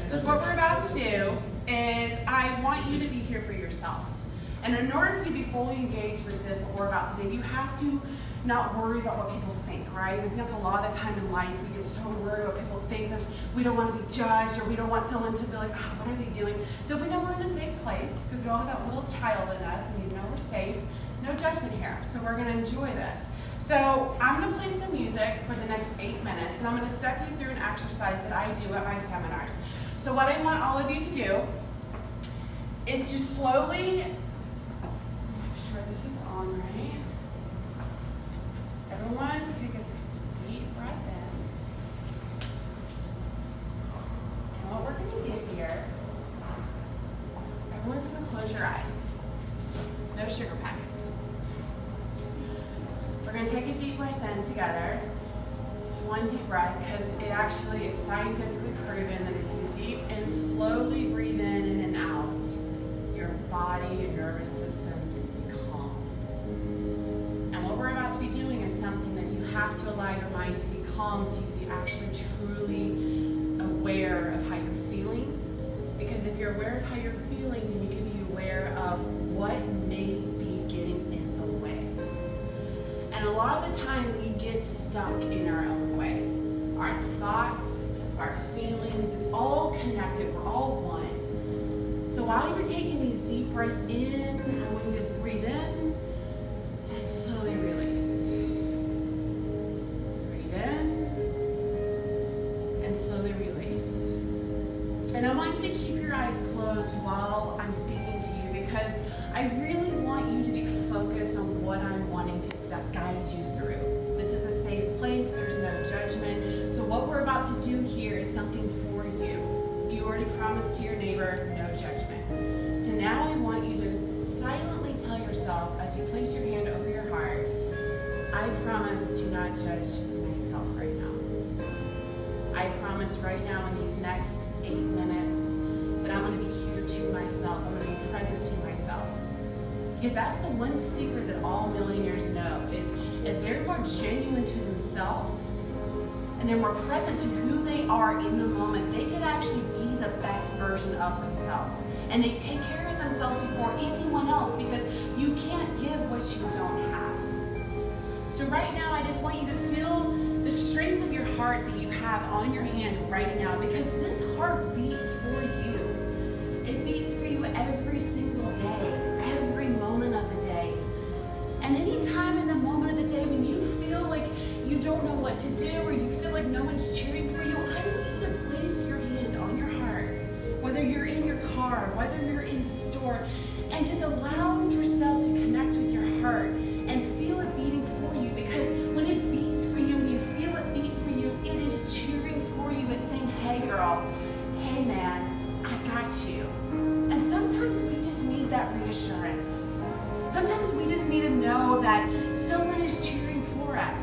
Because what we're about to do is I want you to be here for yourself. And in order for you to be fully engaged with this, what we're about to do, you have to not worry about what people think, right? I think that's a lot of the time in life. We get so worried about what people think. We don't want to be judged, or we don't want someone to be like, oh, what are they doing? So if we know we're in a safe place, because we all have that little child in us, and you know we're safe, no judgment here. So we're going to enjoy this. So I'm going to play some music for the next 8 minutes, and I'm going to step you through an exercise that I do at my seminars. So what I want all of you to do is to slowly, make sure this is on right. Everyone take a deep breath in. And what we're going to do here, everyone's going to close your eyes. No sugar packets. We're going to take a deep breath in together. Just one deep breath, because it actually is scientifically proven that if you deep and slowly breathe in and out, your body and nervous systems will be calm. And what we're about to be doing is something that you have to allow your mind to be calm so you can be actually truly aware of how you're feeling. Because if you're aware of how you're feeling, then you can be aware of what may be getting in the way. And a lot of the time we get stuck in our own way. Our thoughts, our feelings, it's all connected. We're all one. So while you're taking these deep breaths in, I want you to just breathe in and slowly release. Breathe in and slowly release. And I want you to keep your eyes closed while I'm speaking to you, because I really want you to be focused on what I'm wanting to guide you through. This is a safe place. There's no judgment. So what we're about to do here is something for you. You already promised to your neighbor, no judgment. So now I want you to silently tell yourself, as you place your hand over your heart, I promise to not judge myself right now. I promise right now in these next 8 minutes that I'm going to be here to myself. I'm going to be present to myself. Because that's the one secret that all millionaires know, is if they're more genuine to themselves and they're more present to who they are in the moment, they can actually be the best version of themselves. And they take care of themselves before anyone else, because you can't give what you don't have. So right now, I just want you to feel the strength of your heart that you have on your hand right now, because this heart beats for you. It beats for you every single day, every moment of the day. And any time in the moment of the day when you feel like you don't know what to do, or you feel like no one's cheering for you, I want you to place your hand on your heart, whether you're in your car, whether you're in the store, and just allow yourself to connect with your heart and feel it beating for you. Because when it beats for you, when you feel it beat for you, it is cheering for you. It's saying, hey girl, hey man, I got you. And sometimes we just need that reassurance. Sometimes we just need to know that someone is cheering for us.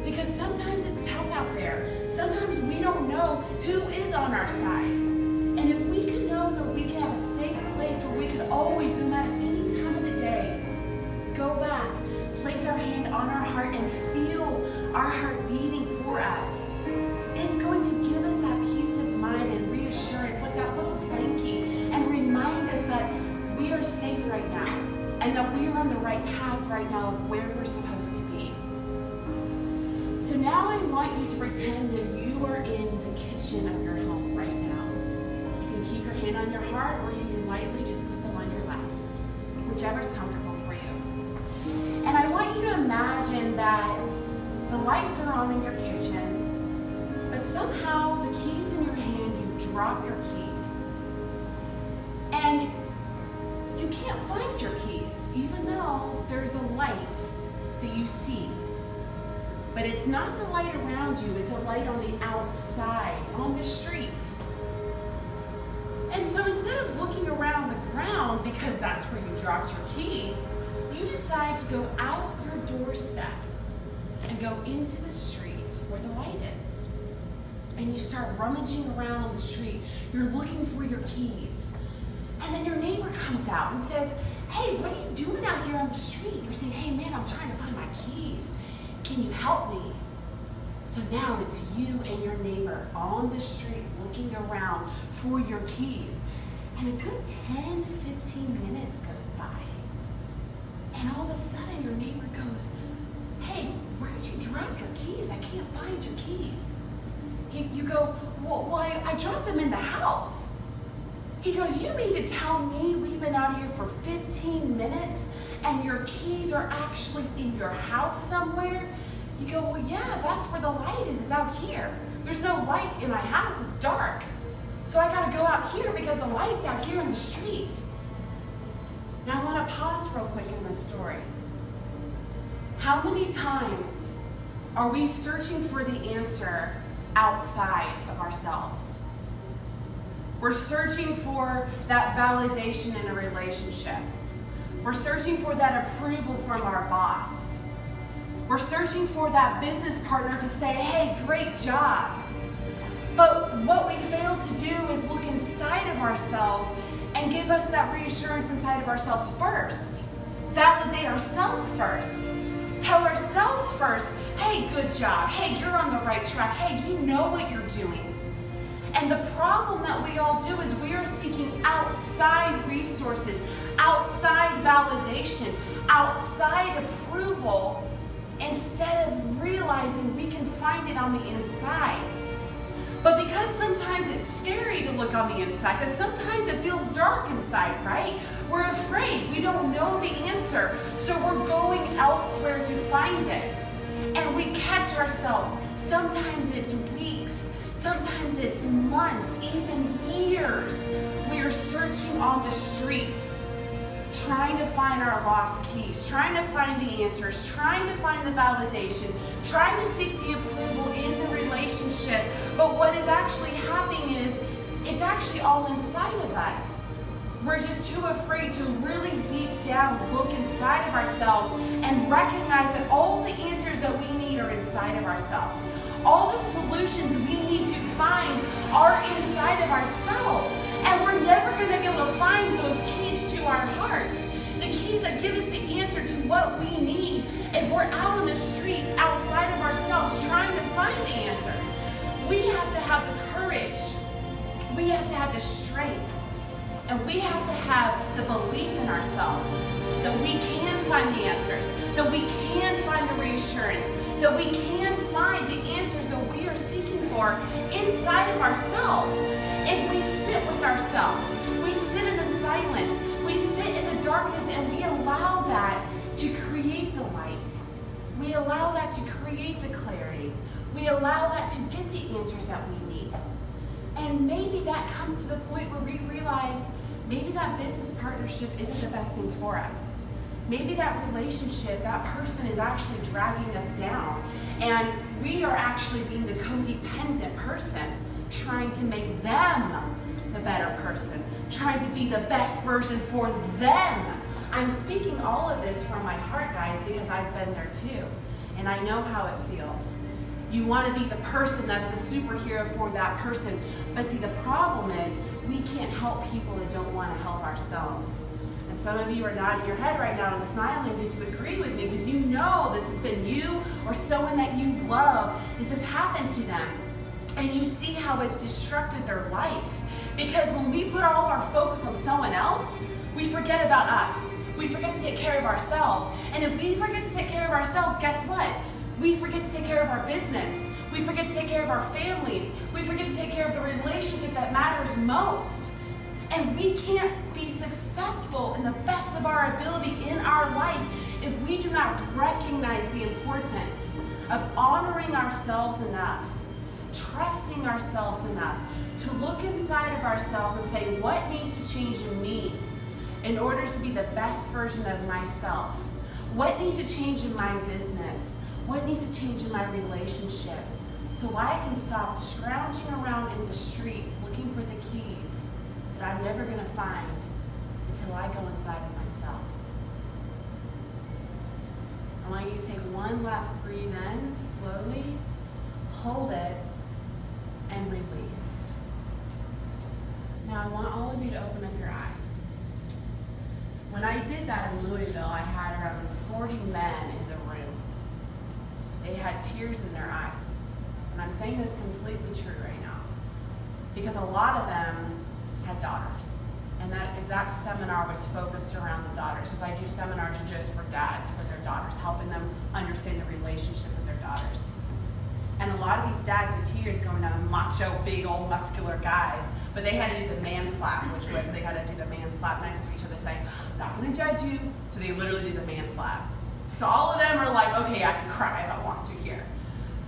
Because sometimes it's tough out there. Sometimes we don't know who is on our side. And if we can know that we can have a safe place where we can always, no matter any time of the day, go back, place our hand on our heart and feel our heart beating for us, it's going to give us that peace of mind and reassurance, like that little blankie, and remind us that we are safe right now, and that we are on the right path right now of where we're supposed to be. So now I want you to pretend that you are in the kitchen of your home right now. You can keep your hand on your heart, or you can lightly just put them on your lap, whichever's comfortable for you. And I want you to imagine that the lights are on in your kitchen, but somehow the keys in your hand, you drop your keys. And you can't find your keys, even though there's a light that you see. But it's not the light around you, it's a light on the outside, on the street. And so instead of looking around the ground, because that's where you dropped your keys, you decide to go out your doorstep and go into the street where the light is. And you start rummaging around on the street. You're looking for your keys. And then your neighbor comes out and says, hey, what are you doing out here on the street? You're saying, hey man, I'm trying to find my keys. Can you help me? So now it's you and your neighbor on the street looking around for your keys. And a good 10, 15 minutes goes by. And all of a sudden your neighbor goes, "Hey, where did you drop your keys? I can't find your keys." You go, well, I dropped them in the house. He goes, "You mean to tell me we've been out here for 15 minutes and your keys are actually in your house somewhere?" You go, "Well, yeah, that's where the light is out here. There's no light in my house, it's dark. So I gotta go out here because the light's out here in the street." Now I wanna pause real quick in this story. How many times are we searching for the answer outside of ourselves? We're searching for that validation in a relationship. We're searching for that approval from our boss. We're searching for that business partner to say, "Hey, great job." But what we fail to do is look inside of ourselves and give us that reassurance inside of ourselves first. Validate ourselves first. Tell ourselves first, "Hey, good job. Hey, you're on the right track. Hey, you know what you're doing." And the problem that we all do is we are seeking outside resources, outside validation, outside approval, instead of realizing we can find it on the inside. But because sometimes it's scary to look on the inside, because sometimes it feels dark inside, right? We're afraid. We don't know the answer. So we're going elsewhere to find it. And we catch ourselves. Sometimes it's weeks. Sometimes it's months, even years. We are searching on the streets, trying to find our lost keys, trying to find the answers, trying to find the validation, trying to seek the approval in the relationship. But what is actually happening is it's actually all inside of us. We're just too afraid to really deep down look inside of ourselves and recognize that all the answers that we need are inside of ourselves. All the solutions we need to find are inside of ourselves. And we're never going to be able to find those keys to our hearts, the keys that give us the answer to what we need, if we're out on the streets outside of ourselves trying to find the answers. We have to have the courage. We have to have the strength. And we have to have the belief in ourselves that we can find the answers, that we can find the reassurance, that we can find the answers that we are seeking for inside of ourselves. If we sit with ourselves, we sit in the silence, we sit in the darkness, and we allow that to create the light. We allow that to create the clarity. We allow that to get the answers that we need. And maybe that comes to the point where we realize maybe that business partnership isn't the best thing for us. Maybe that relationship, that person is actually dragging us down. And we are actually being the codependent person, trying to make them the better person, trying to be the best version for them. I'm speaking all of this from my heart, guys, because I've been there too. And I know how it feels. You want to be the person that's the superhero for that person. But see, the problem is we can't help people that don't want to help ourselves. And some of you are nodding your head right now and smiling because you agree with me, because you know this has been you or someone that you love. This has happened to them. And you see how it's disrupted their life. Because when we put all of our focus on someone else, we forget about us. We forget to take care of ourselves. And if we forget to take care of ourselves, guess what? We forget to take care of our business. We forget to take care of our families. We forget to take care of the relationship that matters most. And we can't be successful in the best of our ability in our life if we do not recognize the importance of honoring ourselves enough, trusting ourselves enough to look inside of ourselves and say, what needs to change in me in order to be the best version of myself? What needs to change in my business? What needs to change in my relationship? So I can stop scrounging around in the streets looking for the keys that I'm never going to find until I go inside of myself. I want you to take one last breathe in, slowly, hold it, and release. Now I want all of you to open up your eyes. When I did that in Louisville, I had around 40 men in the room. They had tears in their eyes. And I'm saying this completely true right now. Because a lot of them had daughters. And that exact seminar was focused around the daughters, because I do seminars just for dads, for their daughters, helping them understand the relationship with their daughters. And a lot of these dads had tears going down, the macho, big, old, muscular guys, but they had to do the man slap, which was they had to do the man slap next to each other saying, I'm not going to judge you. So they literally did the man slap. So all of them are like, okay, I can cry if I want to here.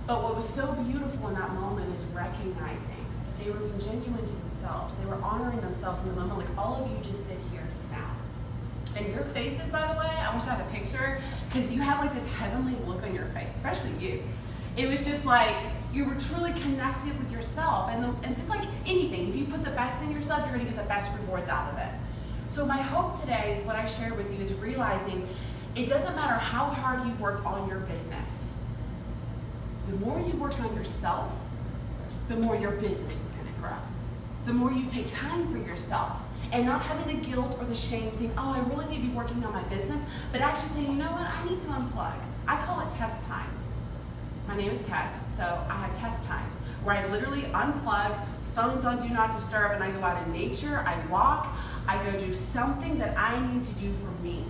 But what was so beautiful in that moment is recognizing they were being genuine to themselves. They were honoring themselves in the moment, like all of you just did here just now. And your faces, by the way, I wish I had a picture, because you have like this heavenly look on your face, especially you. It was just like you were truly connected with yourself. And just like anything, if you put the best in yourself, you're going to get the best rewards out of it. So my hope today is what I shared with you is realizing it doesn't matter how hard you work on your business. The more you work on yourself, the more your business is going to grow. The more you take time for yourself and not having the guilt or the shame saying, oh, I really need to be working on my business, but actually saying, you know what, I need to unplug. I call it test time. My name is Tess, so I have test time where I literally unplug, phones on do not disturb, and I go out in nature, I walk, I go do something that I need to do for me.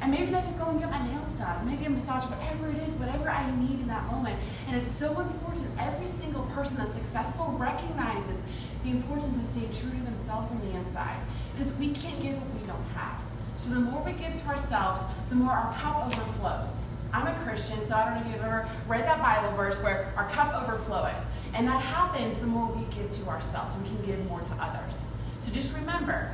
And maybe that's just going and get my nails done, maybe a massage, whatever it is, whatever I need in that moment. And it's so important. Every single person that's successful recognizes the importance of staying true to themselves on the inside, because we can't give what we don't have. So the more we give to ourselves, the more our cup overflows. I'm a Christian, so I don't know if you've ever read that Bible verse where our cup overfloweth. And that happens the more we give to ourselves. We can give more to others. So just remember,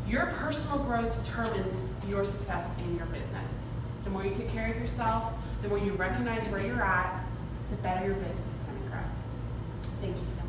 your personal growth determines your success in your business. The more you take care of yourself, the more you recognize where you're at, the better your business is going to grow. Thank you so much.